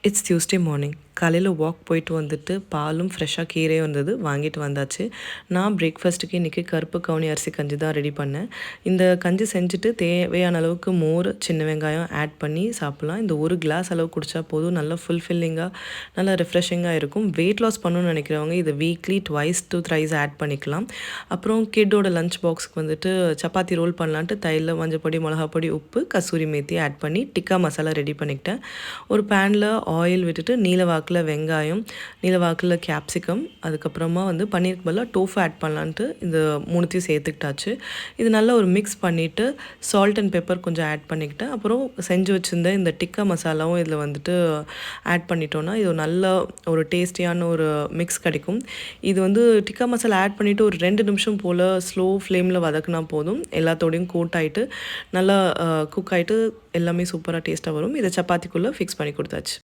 It's Tuesday morning. காலையில் walk போயிட்டு வந்துட்டு பாலும் ஃப்ரெஷ்ஷாக கீரையும் வந்தது, வாங்கிட்டு வந்தாச்சு. நான் பிரேக்ஃபாஸ்ட்டுக்கு இன்றைக்கி கருப்பு கவுனி அரிசி கஞ்சி தான் ரெடி பண்ணேன். இந்த கஞ்சி செஞ்சுட்டு தேவையான அளவுக்கு மோர், சின்ன வெங்காயம் ஆட் பண்ணி சாப்பிட்லாம். இந்த ஒரு கிளாஸ் அளவு குடித்தா போதும். நல்லா ஃபுல்ஃபில்லிங்காக, நல்லா ரிஃப்ரெஷிங்காக இருக்கும். வெயிட் லாஸ் பண்ணணும்னு நினைக்கிறவங்க இதை weekly twice to thrice add பண்ணிக்கலாம். அப்புறம் கிட்டோட லஞ்ச் பாக்ஸுக்கு வந்துட்டு சப்பாத்தி ரோல் பண்ணலான்ட்டு தையில் மஞ்சப்பொடி, மிளகாப்பொடி, உப்பு, கசூரி மேத்தி ஆட் பண்ணி டிக்கா மசாலா ரெடி பண்ணிக்கிட்டேன். ஒரு பேனில் ஆயில் விட்டுட்டு நீலவாக்கில் வெங்காயம், நீலவாக்கில் கேப்சிகம், அதுக்கப்புறமா வந்து பன்னீருக்கு பதிலாக டோஃபு ஆட் பண்ணலான்ட்டு இந்த மூணுத்தையும் சேர்த்துக்கிட்டாச்சு. இது நல்லா ஒரு மிக்ஸ் பண்ணிவிட்டு சால்ட் அண்ட் பெப்பர் கொஞ்சம் ஆட் பண்ணிக்கிட்டேன். அப்புறம் செஞ்சு வச்சுருந்த இந்த டிக்கா மசாலாவும் இதில் வந்துட்டு ஆட் பண்ணிட்டோன்னா இது நல்ல ஒரு டேஸ்டியான ஒரு மிக்ஸ் கிடைக்கும். இது வந்து டிக்கா மசாலா ஆட் பண்ணிவிட்டு ஒரு 2 நிமிஷம் போல் ஸ்லோ ஃப்ளேமில் வதக்குனா போதும். எல்லாத்தோடையும் கோட் ஆகிட்டு நல்லா குக் ஆகிட்டு எல்லாமே சூப்பராக டேஸ்ட்டாக வரும். இதை சப்பாத்திக்குள்ளே ஃபிக்ஸ் பண்ணி கொடுத்தாச்சு.